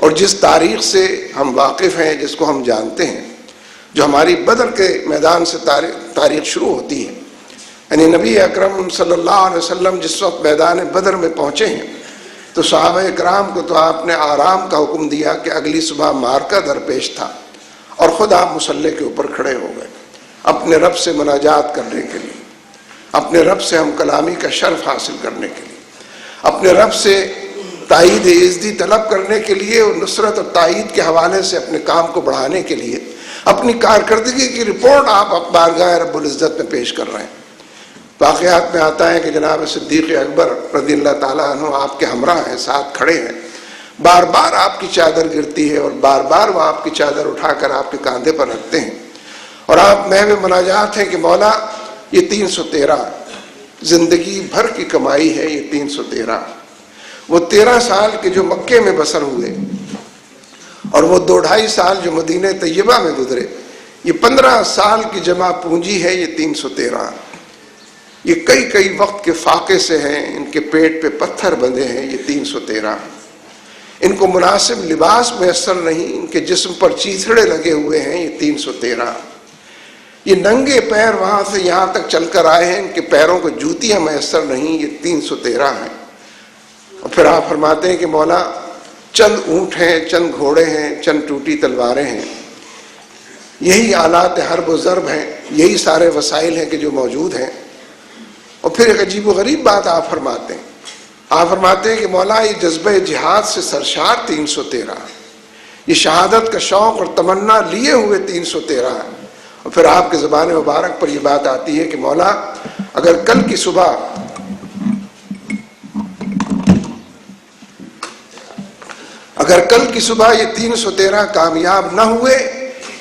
اور جس تاریخ سے ہم واقف ہیں، جس کو ہم جانتے ہیں، جو ہماری بدر کے میدان سے تاریخ شروع ہوتی ہے، یعنی نبی اکرم صلی اللہ علیہ وسلم جس وقت میدان بدر میں پہنچے ہیں تو صحابہ کرام کو تو آپ نے آرام کا حکم دیا کہ اگلی صبح معرکہ درپیش تھا، اور خود آپ مصلی کے اوپر کھڑے ہو گئے اپنے رب سے مناجات کرنے کے لیے، اپنے رب سے ہم کلامی کا شرف حاصل کرنے کے لیے، اپنے رب سے تائید عزتی طلب کرنے کے لیے، اور نصرت اور تائید کے حوالے سے اپنے کام کو بڑھانے کے لیے اپنی کارکردگی کی رپورٹ آپ بارگاہ رب العزت میں پیش کر رہے ہیں۔ واقعات میں آتا ہے کہ جناب صدیق اکبر رضی اللہ تعالیٰ عنہ آپ کے ہمراہ ہیں، ساتھ کھڑے ہیں، بار بار آپ کی چادر گرتی ہے اور بار بار وہ آپ کی چادر اٹھا کر آپ کے کاندھے پر رکھتے ہیں، اور آپ محو مناجات ہیں کہ مولا یہ 313 زندگی بھر کی کمائی ہے، یہ 313 وہ 13 سال کے جو مکے میں بسر ہوئے اور وہ 2-2.5 سال جو مدینہ طیبہ میں گزرے، یہ 15 سال کی جمع پونجی ہے، یہ 313۔ یہ کئی وقت کے فاقے سے ہیں، ان کے پیٹ پہ پتھر بندھے ہیں، یہ 313۔ ان کو مناسب لباس میسر نہیں، ان کے جسم پر چیتھڑے لگے ہوئے ہیں، یہ 313۔ یہ ننگے پیر وہاں سے یہاں تک چل کر آئے ہیں، ان کے پیروں کو جوتیاں میسر نہیں، یہ 313 ہیں۔ اور پھر آپ فرماتے ہیں کہ مولا چند اونٹ ہیں، چند گھوڑے ہیں، چند ٹوٹی تلواریں ہیں، یہی آلات حرب و ضرب ہیں، یہی سارے وسائل ہیں کہ جو موجود ہیں۔ اور پھر ایک عجیب و غریب بات آپ فرماتے ہیں، آپ فرماتے ہیں کہ مولا یہ جذبہ جہاد سے سرشار 313، یہ شہادت کا شوق اور تمنا لیے ہوئے 313 ہے۔ اور پھر آپ کے زبان مبارک پر یہ بات آتی ہے کہ مولا اگر کل کی صبح یہ 313 کامیاب نہ ہوئے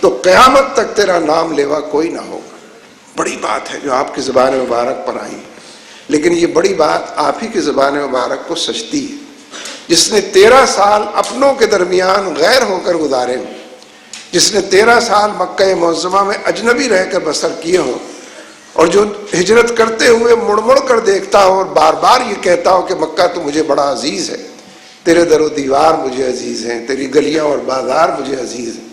تو قیامت تک تیرا نام لیوا کوئی نہ ہوگا۔ بڑی بات ہے جو آپ کی زبان مبارک پر آئی، لیکن یہ بڑی بات آپ ہی کی زبان مبارک کو سچتی ہے، جس نے 13 سال اپنوں کے درمیان غیر ہو کر گزارے ہوں، جس نے 13 سال مکہ معظمہ میں اجنبی رہ کر بسر کیے ہوں، اور جو ہجرت کرتے ہوئے مڑ مڑ کر دیکھتا ہو اور بار بار یہ کہتا ہو کہ مکہ تو مجھے بڑا عزیز ہے، تیرے در و دیوار مجھے عزیز ہیں، تیری گلیاں اور بازار مجھے عزیز ہیں،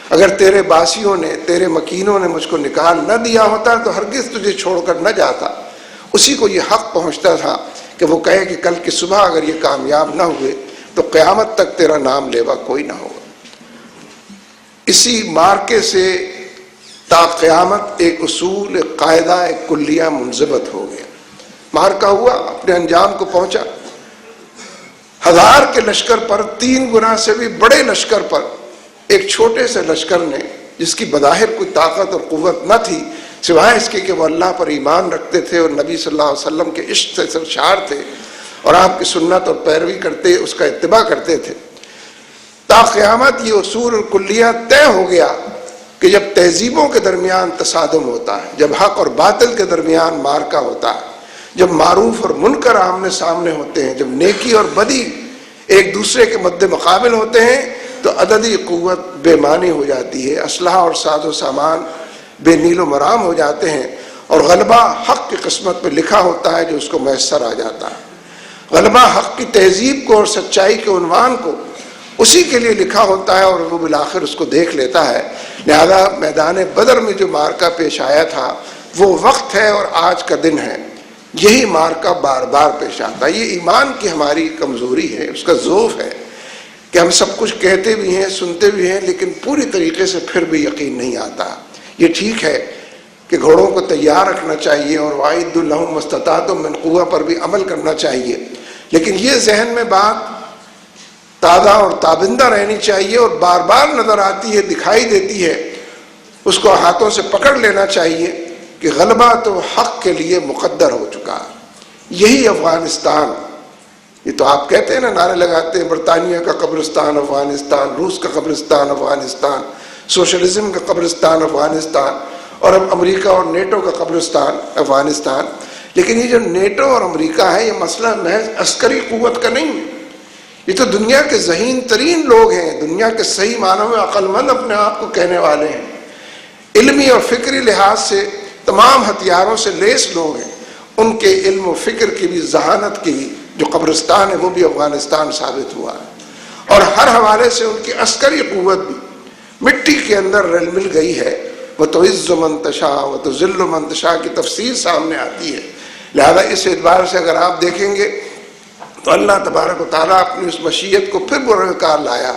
اگر تیرے باسیوں نے، تیرے مکینوں نے مجھ کو نکال نہ دیا ہوتا تو ہرگز تجھے چھوڑ کر نہ جاتا۔ اسی کو یہ حق پہنچتا تھا کہ وہ کہے کہ کل کی صبح اگر یہ کامیاب نہ ہوئے تو قیامت تک تیرا نام لیوا کوئی نہ ہوگا۔ اسی مارکے سے تا قیامت ایک اصول، ایک قاعدہ، ایک کلیہ منضبط ہو گیا۔ مارکہ ہوا، اپنے انجام کو پہنچا، 1000 کے لشکر پر، 3 گنا سے بھی بڑے لشکر پر ایک چھوٹے سے لشکر نے، جس کی بظاہر کوئی طاقت اور قوت نہ تھی سوائے اس کے کہ وہ اللہ پر ایمان رکھتے تھے اور نبی صلی اللہ علیہ وسلم کے عشق سے سرشار تھے اور آپ کی سنت اور پیروی کرتے، اس کا اتباع کرتے تھے، تا قیامت یہ اصول اور کلیہ طے ہو گیا کہ جب تہذیبوں کے درمیان تصادم ہوتا ہے، جب حق اور باطل کے درمیان مارکہ ہوتا ہے، جب معروف اور منکر آمنے سامنے ہوتے ہیں، جب نیکی اور بدی ایک دوسرے کے مد مقابل ہوتے ہیں، تو عددی قوت بے معنی ہو جاتی ہے، اسلحہ اور ساز و سامان بے نیل و مرام ہو جاتے ہیں، اور غلبہ حق کی قسمت میں لکھا ہوتا ہے جو اس کو میسر آ جاتا ہے۔ غلبہ حق کی تہذیب کو اور سچائی کے عنوان کو اسی کے لیے لکھا ہوتا ہے اور وہ بالآخر اس کو دیکھ لیتا ہے۔ لہذا میدان بدر میں جو مارکہ پیش آیا تھا وہ وقت ہے اور آج کا دن ہے، یہی مارکہ بار بار پیش آتا ہے۔ یہ ایمان کی ہماری کمزوری ہے، اس کا ضعف ہے کہ ہم سب کچھ کہتے بھی ہیں، سنتے بھی ہیں، لیکن پوری طریقے سے پھر بھی یقین نہیں آتا۔ یہ ٹھیک ہے کہ گھوڑوں کو تیار رکھنا چاہیے اور وَأَعِدُّوا لَهُم مَّا اسْتَطَعْتُم مِّن قُوَّةٍ پر بھی عمل کرنا چاہیے، لیکن یہ ذہن میں بات تازہ اور تابندہ رہنی چاہیے اور بار بار نظر آتی ہے، دکھائی دیتی ہے، اس کو ہاتھوں سے پکڑ لینا چاہیے کہ غلبہ تو حق کے لیے مقدر ہو چکا ہے۔ یہی افغانستان، یہ تو آپ کہتے ہیں نا، نعرے لگاتے ہیں برطانیہ کا قبرستان افغانستان، روس کا قبرستان افغانستان، سوشلزم کا قبرستان افغانستان، اور اب امریکہ اور نیٹو کا قبرستان افغانستان۔ لیکن یہ جو نیٹو اور امریکہ ہے، یہ مسئلہ محض عسکری قوت کا نہیں ہے، یہ تو دنیا کے ذہین ترین لوگ ہیں، دنیا کے صحیح معنوں میں عقل مند اپنے آپ کو کہنے والے ہیں، علمی اور فکری لحاظ سے تمام ہتھیاروں سے لیس لوگ ہیں، ان کے علم و فکر کی بھی، ذہانت کی بھی جو قبرستان ہے وہ بھی افغانستان ثابت ہوا ہے۔ اور ہر حوالے سے ان کی عسکری قوت بھی مٹی کے اندر رل مل گئی ہے. وَتُعِزُّ مَن تَشَاءُ وَتُذِلُّ مَن تَشَاءُ کی تفسیر سامنے آتی ہے. لہذا اس اعتبار سے اگر آپ دیکھیں گے تو اللہ تبارک و تعالیٰ اپنی اس مشیت کو پھر برقرار لایا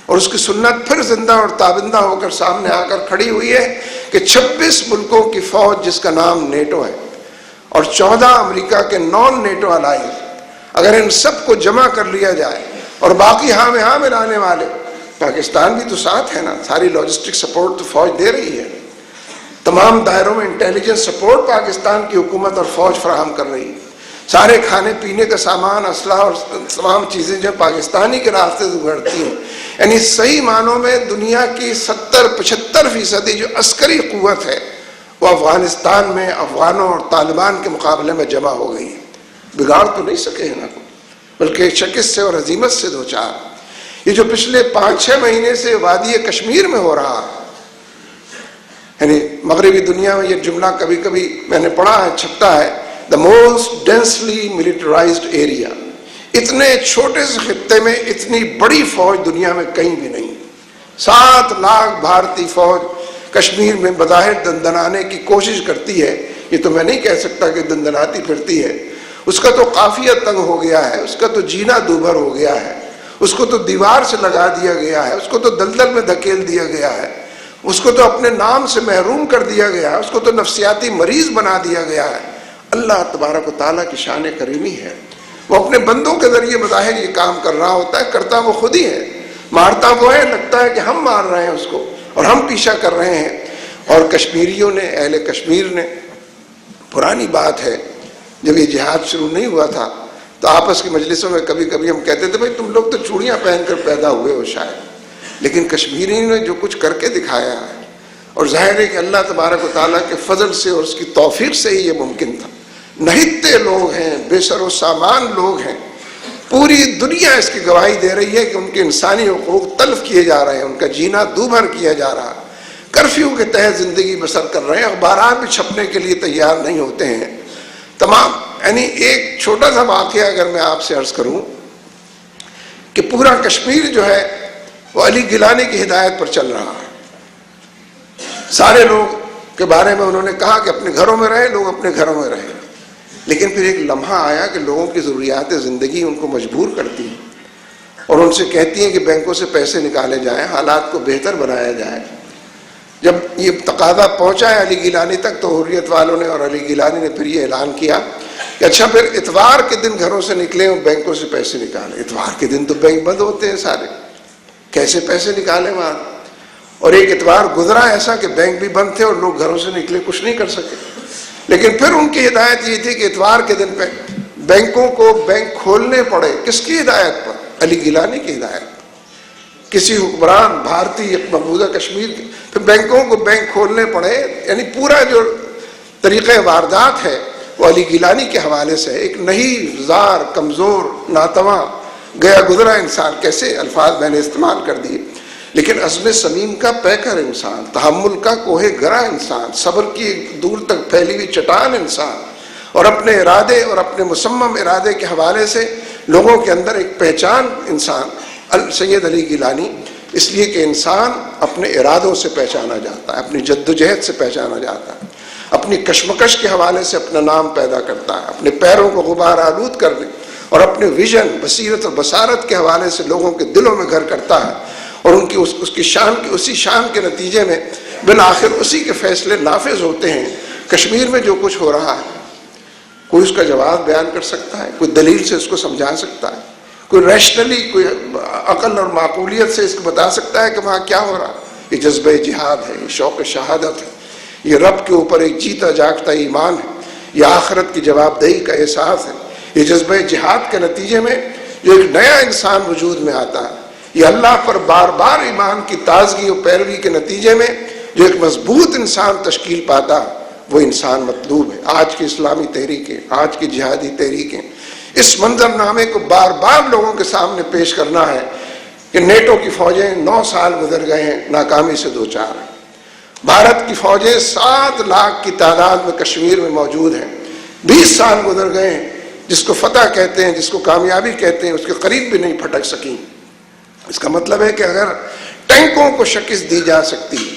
اور اس کی سنت پھر زندہ اور تابندہ ہو کر سامنے آ کر کھڑی ہوئی ہے کہ 26 ملکوں کی فوج جس کا نام نیٹو ہے اور 14 امریکہ کے نان نیٹو الائز، اگر ان سب کو جمع کر لیا جائے اور باقی ہاں ملانے والے، پاکستان بھی تو ساتھ ہے نا، ساری لاجسٹک سپورٹ تو فوج دے رہی ہے، تمام دائروں میں انٹیلیجنس سپورٹ پاکستان کی حکومت اور فوج فراہم کر رہی ہے، سارے کھانے پینے کا سامان، اسلحہ اور تمام چیزیں جو پاکستانی کے راستے سے گزرتی ہیں. یعنی صحیح معنوں میں دنیا کی 70-75% جو عسکری قوت ہے وہ افغانستان میں افغانوں اور طالبان کے مقابلے میں جمع ہو گئی ہے. بگاڑ تو نہیں سکے ہیں نا، بلکہ شکست سے اور ہزیمت سے دوچار. یہ جو پچھلے 5-6 مہینے سے وادی کشمیر میں ہو رہا ہے، یعنی مغربی دنیا میں یہ جملہ کبھی کبھی میں نے پڑھا ہے، چھپتا ہے، the most densely militarized area. اتنے چھوٹے سے خطے میں اتنی بڑی فوج دنیا میں کہیں بھی نہیں. 7 لاکھ بھارتی فوج کشمیر میں بظاہر دندنانے کی کوشش کرتی ہے. یہ تو میں نہیں کہہ سکتا کہ دندناتی پھرتی ہے، اس کا تو قافیہ تنگ ہو گیا ہے، اس کا تو جینا دوبھر ہو گیا ہے، اس کو تو دیوار سے لگا دیا گیا ہے، اس کو تو دلدل میں دھکیل دیا گیا ہے، اس کو تو اپنے نام سے محروم کر دیا گیا ہے، اس کو تو نفسیاتی مریض بنا دیا گیا ہے. اللہ تبارک و تعالیٰ کی شان کریمی ہے، وہ اپنے بندوں کے ذریعے بظاہر یہ کام کر رہا ہوتا ہے، کرتا وہ خود ہی ہے، مارتا وہ ہے، لگتا ہے کہ ہم مار رہے ہیں اس کو اور ہم پیچھا کر رہے ہیں. اور کشمیریوں نے، اہل کشمیر نے، پرانی بات ہے، جب یہ جہاد شروع نہیں ہوا تھا تو آپس کی مجلسوں میں کبھی کبھی ہم کہتے تھے بھائی تم لوگ تو چوڑیاں پہن کر پیدا ہوئے ہو شاید، لیکن کشمیریوں نے جو کچھ کر کے دکھایا ہے، اور ظاہر ہے کہ اللہ تبارک و تعالیٰ کے فضل سے اور اس کی توفیق سے ہی یہ ممکن تھا. نہتے لوگ ہیں، بے سر و سامان لوگ ہیں، پوری دنیا اس کی گواہی دے رہی ہے کہ ان کے انسانی حقوق تلف کیے جا رہے ہیں، ان کا جینا دوبھر کیا جا رہا ہے، کرفیو کے تحت زندگی بسر کر رہے ہیں، اخبارات بھی چھپنے کے لیے تیار نہیں ہوتے ہیں تمام. یعنی ایک چھوٹا سا واقعہ اگر میں آپ سے عرض کروں کہ پورا کشمیر جو ہے وہ علی گیلانی کی ہدایت پر چل رہا ہے. سارے لوگ کے بارے میں انہوں نے کہا کہ اپنے گھروں میں رہیں، لوگ اپنے گھروں میں رہیں، لیکن پھر ایک لمحہ آیا کہ لوگوں کی ضروریات زندگی ان کو مجبور کرتی ہیں اور ان سے کہتی ہیں کہ بینکوں سے پیسے نکالے جائیں، حالات کو بہتر بنایا جائے. جب یہ تقاضا پہنچا ہے علی گیلانی تک تو حریت والوں نے اور علی گیلانی نے پھر یہ اعلان کیا کہ اچھا پھر اتوار کے دن گھروں سے نکلیں اور بینکوں سے پیسے نکالیں. اتوار کے دن تو بینک بند ہوتے ہیں سارے، کیسے پیسے نکالیں وہاں؟ اور ایک اتوار گزرا ایسا کہ بینک بھی بند تھے اور لوگ گھروں سے نکلے، کچھ نہیں کر سکے. لیکن پھر ان کی ہدایت یہ تھی کہ اتوار کے دن پہ بینکوں کو بینک کھولنے پڑے. کس کی ہدایت پر؟ علی گیلانی کی ہدایت پر. کسی حکمران بھارتی مقبوضہ کشمیر کے پھر بینکوں کو بینک کھولنے پڑے. یعنی پورا جو طریقہ واردات ہے وہ علی گیلانی کے حوالے سے. ایک نہیں زار، کمزور، ناتواں، گیا گزرا انسان، کیسے الفاظ میں نے استعمال کر دیے، لیکن عزم صمیم کا پیکر انسان، تحمل کا کوہ گرا انسان، صبر کی دور تک پھیلی ہوئی چٹان انسان، اور اپنے ارادے اور اپنے مصمم ارادے کے حوالے سے لوگوں کے اندر ایک پہچان انسان. سید علی گیلانی اس لیے کہ انسان اپنے ارادوں سے پہچانا جاتا ہے، اپنی جدوجہد سے پہچانا جاتا ہے، اپنی کشمکش کے حوالے سے اپنا نام پیدا کرتا ہے، اپنے پیروں کو غبار آلود کرنے اور اپنے ویژن، بصیرت اور بصارت کے حوالے سے لوگوں کے دلوں میں گھر کرتا ہے، اور ان کی اس کی شان کی اسی شان کے نتیجے میں بالآخر اسی کے فیصلے نافذ ہوتے ہیں. کشمیر میں جو کچھ ہو رہا ہے کوئی اس کا جواب بیان کر سکتا ہے؟ کوئی دلیل سے اس کو سمجھا سکتا ہے؟ کوئی ریشنلی، کوئی عقل اور معقولیت سے اس کو بتا سکتا ہے کہ وہاں کیا ہو رہا ہے؟ یہ جذبہ جہاد ہے، یہ شوق شہادت ہے، یہ رب کے اوپر ایک جیتا جاگتا ایمان ہے، یہ آخرت کی جواب دہی کا احساس ہے. یہ جذبہ جہاد کے نتیجے میں جو ایک نیا انسان وجود میں آتا ہے، یہ اللہ پر بار بار ایمان کی تازگی اور پیروی کے نتیجے میں جو ایک مضبوط انسان تشکیل پاتا ہے، وہ انسان مطلوب ہے. آج کی اسلامی تحریکیں، آج کی جہادی تحریکیں اس منظر نامے کو بار بار لوگوں کے سامنے پیش کرنا ہے کہ نیٹو کی فوجیں 9 سال گزر گئے ہیں، ناکامی سے دوچار ہیں. بھارت کی فوجیں 7 لاکھ کی تعداد میں کشمیر میں موجود ہیں، 20 سال گزر گئے ہیں، جس کو فتح کہتے ہیں، جس کو کامیابی کہتے ہیں، اس کے قریب بھی نہیں پھٹک سکیں. اس کا مطلب ہے کہ اگر ٹینکوں کو شکست دی جا سکتی ہے،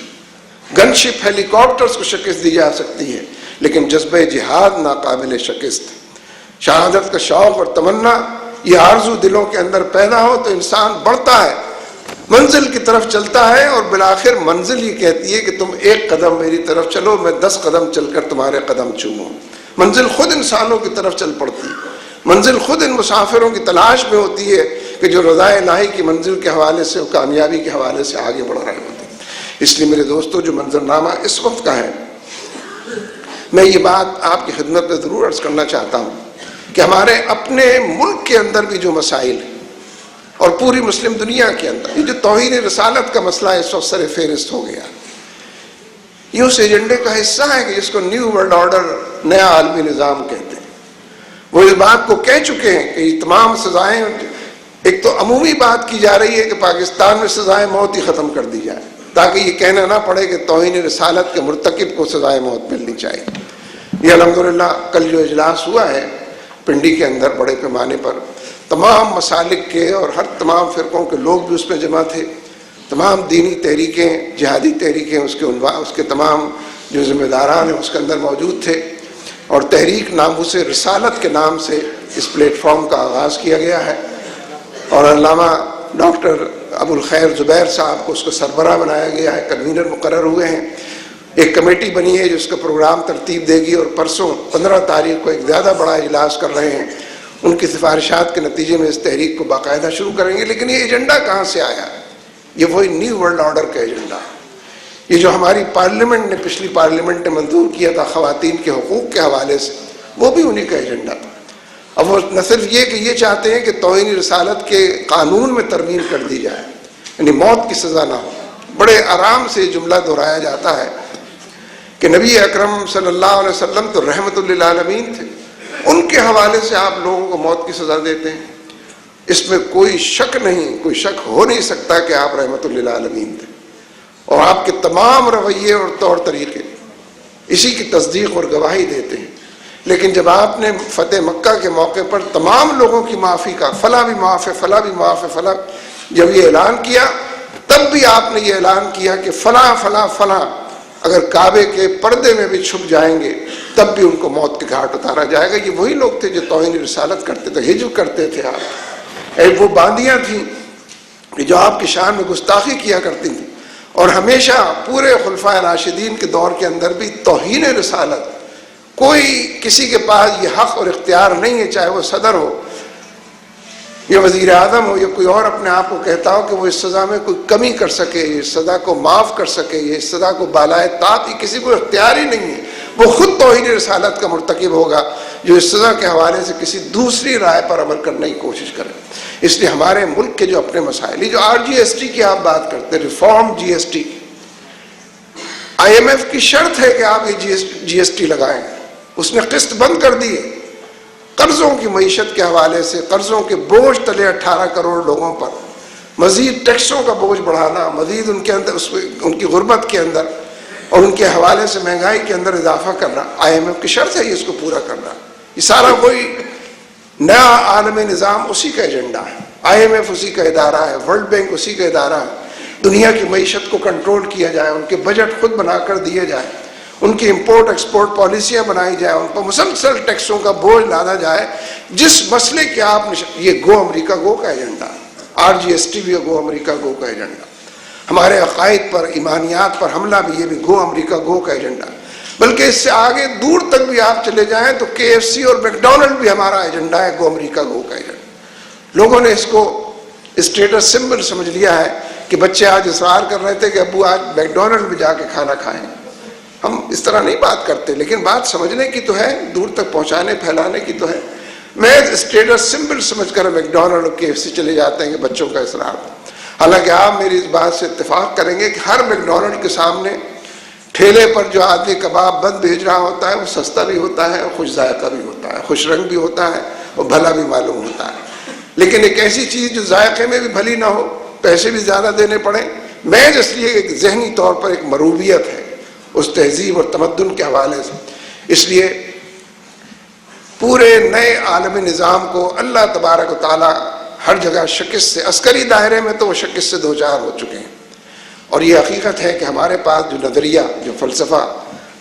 گن شپ ہیلی کاپٹرز کو شکست دی جا سکتی ہے، لیکن جذبہ جہاد ناقابل شکست ہے۔ شہادت کا شوق اور تمنا، یہ آرزو دلوں کے اندر پیدا ہو تو انسان بڑھتا ہے، منزل کی طرف چلتا ہے، اور بالآخر منزل یہ کہتی ہے کہ تم ایک قدم میری طرف چلو، میں 10 قدم چل کر تمہارے قدم چوموں۔ منزل خود انسانوں کی طرف چل پڑتی ہے، منزل خود ان مسافروں کی تلاش میں ہوتی ہے کہ جو رضا الہی کی منزل کے حوالے سے اور کامیابی کے حوالے سے آگے بڑھ رہے ہوتے ہیں۔ اس لیے میرے دوستو، جو منظرنامہ اس وقت کا ہے، میں یہ بات آپ کی خدمت میں ضرور عرض کرنا چاہتا ہوں کہ ہمارے اپنے ملک کے اندر بھی جو مسائل ہیں اور پوری مسلم دنیا کے اندر، یہ جو توہین رسالت کا مسئلہ اس وقت سر فہرست ہو گیا، یہ اس ایجنڈے کا حصہ ہے کہ جس کو نیو ورلڈ آرڈر، نیا عالمی نظام کہتے ہیں۔ وہ اس بات کو کہہ چکے ہیں کہ یہ تمام سزائیں، ایک تو عمومی بات کی جا رہی ہے کہ پاکستان میں سزائے موت ہی ختم کر دی جائے، تاکہ یہ کہنا نہ پڑے کہ توہین رسالت کے مرتکب کو سزائے موت ملنی چاہیے۔ یہ الحمدللہ کل جو اجلاس ہوا ہے پنڈی کے اندر بڑے پیمانے پر، تمام مسالک کے اور ہر تمام فرقوں کے لوگ بھی اس میں جمع تھے، تمام دینی تحریکیں، جہادی تحریکیں، اس کے تمام جو ذمہ داران ہیں اس کے اندر موجود تھے، اور تحریک ناموس رسالت کے نام سے اس پلیٹ فارم کا آغاز کیا گیا ہے، اور علامہ ڈاکٹر ابو الخیر زبیر صاحب کو اس کا سربراہ بنایا گیا ہے، کنوینر مقرر ہوئے ہیں۔ ایک کمیٹی بنی ہے جو اس کا پروگرام ترتیب دے گی، اور پرسوں 15 تاریخ کو ایک زیادہ بڑا اجلاس کر رہے ہیں، ان کی سفارشات کے نتیجے میں اس تحریک کو باقاعدہ شروع کریں گے۔ لیکن یہ ایجنڈا کہاں سے آیا؟ یہ وہی نیو ورلڈ آرڈر کا ایجنڈا، یہ جو ہماری پارلیمنٹ نے، پچھلی پارلیمنٹ نے منظور کیا تھا خواتین کے حقوق کے حوالے سے، وہ بھی انہی کا ایجنڈا تھا۔ اب وہ نہ صرف یہ کہ یہ چاہتے ہیں کہ توہین رسالت کے قانون میں ترمیم کر دی جائے، یعنی موت کی سزا نہ ہو۔ بڑے آرام سے یہ جملہ دہرایا جاتا ہے کہ نبی اکرم صلی اللہ علیہ وسلم تو رحمت للعالمین تھے، ان کے حوالے سے آپ لوگوں کو موت کی سزا دیتے ہیں۔ اس میں کوئی شک نہیں، کوئی شک ہو نہیں سکتا کہ آپ رحمت للعالمین تھے، اور آپ کے تمام رویے اور طور طریقے اسی کی تصدیق اور گواہی دیتے ہیں۔ لیکن جب آپ نے فتح مکہ کے موقع پر تمام لوگوں کی معافی کا، فلاں بھی معاف ہے، فلاں بھی معاف ہے، فلاں، جب یہ اعلان کیا، تب بھی آپ نے یہ اعلان کیا کہ فلاں فلاں فلاں اگر کعبے کے پردے میں بھی چھپ جائیں گے تب بھی ان کو موت کے گھاٹ اتارا جائے گا۔ یہ وہی لوگ تھے جو توہین رسالت کرتے تھے، ہجو کرتے تھے آپ، وہ باندیاں تھیں جو آپ کی شان میں گستاخی کیا کرتی تھیں، اور ہمیشہ پورے خلفائے راشدین کے دور کے اندر بھی توہین رسالت، کوئی کسی کے پاس یہ حق اور اختیار نہیں ہے، چاہے وہ صدر ہو یا وزیر اعظم ہو یا کوئی اور اپنے آپ کو کہتا ہو کہ وہ اس سزا میں کوئی کمی کر سکے، اس سزا کو معاف کر سکے، یہ اس سزا کو بالائے طاق، یہ کسی کو اختیار ہی نہیں ہے۔ وہ خود توہین رسالت کا مرتکب ہوگا جو اس سزا کے حوالے سے کسی دوسری رائے پر عمل کرنے کی کوشش کرے۔ اس لیے ہمارے ملک کے جو اپنے مسائل، جو RGST کی آپ بات کرتے ہیں، ریفارم GST، IMF کی شرط ہے کہ آپ یہ GST لگائیں، اس نے قسط بند کر دی ہے۔ قرضوں کی معیشت کے حوالے سے، قرضوں کے بوجھ تلے 18 کروڑ لوگوں پر، مزید ٹیکسوں کا بوجھ بڑھانا، مزید ان کے اندر ان کی غربت کے اندر اور ان کے حوالے سے مہنگائی کے اندر اضافہ کرنا، IMF کی شرط ہے یہ اس کو پورا کرنا۔ یہ سارا کوئی نیا عالمی نظام اسی کا ایجنڈا ہے، IMF اسی کا ادارہ ہے، ورلڈ بینک اسی کا ادارہ ہے۔ دنیا کی معیشت کو کنٹرول کیا جائے، ان کے بجٹ خود بنا کر دیے جائے، ان کی امپورٹ ایکسپورٹ پالیسیاں بنائی جائیں، ان پر مسلسل ٹیکسوں کا بوجھ لادا جائے۔ جس مسئلے کے آپ یہ گو امریکہ گو کا ایجنڈا، RGST بھی گو امریکہ گو کا ایجنڈا، ہمارے عقائد پر، ایمانیات پر حملہ بھی، یہ بھی گو امریکہ گو کا ایجنڈا۔ بلکہ اس سے آگے دور تک بھی آپ چلے جائیں تو KFC اور میکڈونلڈ بھی ہمارا ایجنڈا ہے، گو امریکہ گو کا ایجنڈا۔ لوگوں نے اس کو اسٹیٹس سمبل سمجھ لیا ہے کہ بچے آج اصرار کر رہے تھے کہ ابو آج میکڈونلڈ میں جا کے کھانا کھائیں۔ ہم اس طرح نہیں بات کرتے، لیکن بات سمجھنے کی تو ہے، دور تک پہنچانے پھیلانے کی تو ہے۔ میں اسٹیٹس سمبل سمجھ کر میکڈونلڈ اور KFC چلے جاتے ہیں کہ بچوں کا اصرار۔ حالانکہ آپ میری اس بات سے اتفاق کریں گے کہ ہر میکڈونلڈ کے سامنے ٹھیلے پر جو آدمی کباب بند بھیج رہا ہوتا ہے وہ سستا بھی ہوتا ہے اور خوش ذائقہ بھی ہوتا ہے، خوش رنگ بھی ہوتا ہے اور بھلا بھی معلوم ہوتا ہے۔ لیکن ایک ایسی چیز جو ذائقے میں بھی بھلی نہ ہو، پیسے بھی زیادہ دینے پڑیں، محض اس لیے کہ ذہنی طور پر ایک مروبیت ہے اس تہذیب اور تمدن کے حوالے سے۔ اس لیے پورے نئے عالمی نظام کو اللہ تبارک و تعالی ہر جگہ شکست سے، عسکری دائرے میں تو وہ شکست سے دوچار ہو چکے ہیں۔ اور یہ حقیقت ہے کہ ہمارے پاس جو نظریہ، جو فلسفہ،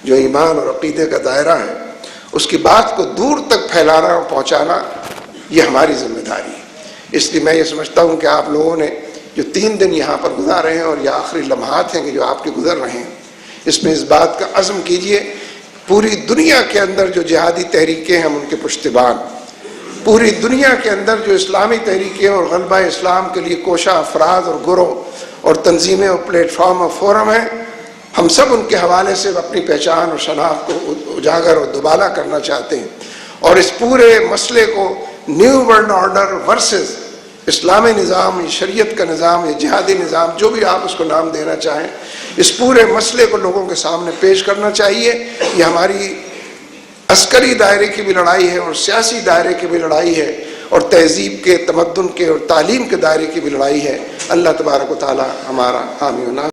جو ایمان اور عقیدے کا دائرہ ہے، اس کی بات کو دور تک پھیلانا اور پہنچانا یہ ہماری ذمہ داری ہے۔ اس لیے میں یہ سمجھتا ہوں کہ آپ لوگوں نے جو 3 دن یہاں پر گزارے ہیں اور یہ آخری لمحات ہیں کہ جو آپ کے گزر رہے ہیں، اس میں اس بات کا عزم کیجئے پوری دنیا کے اندر جو جہادی تحریکیں ہیں ہم ان کے پشتبان، پوری دنیا کے اندر جو اسلامی تحریکیں اور غلبہ اسلام کے لیے کوشاں افراد اور گروہ اور تنظیمیں اور پلیٹ فارم اور فورم ہیں، ہم سب ان کے حوالے سے اپنی پہچان اور شناخت کو اجاگر اور دوبالا کرنا چاہتے ہیں، اور اس پورے مسئلے کو نیو ورلڈ آرڈر ورسز اسلامی نظام، یہ شریعت کا نظام، یہ جہادی نظام، جو بھی آپ اس کو نام دینا چاہیں، اس پورے مسئلے کو لوگوں کے سامنے پیش کرنا چاہیے۔ یہ ہماری عسکری دائرے کی بھی لڑائی ہے اور سیاسی دائرے کی بھی لڑائی ہے اور تہذیب کے، تمدن کے اور تعلیم کے دائرے کی بھی لڑائی ہے۔ اللہ تبارک و تعالی ہمارا حامی و ناصر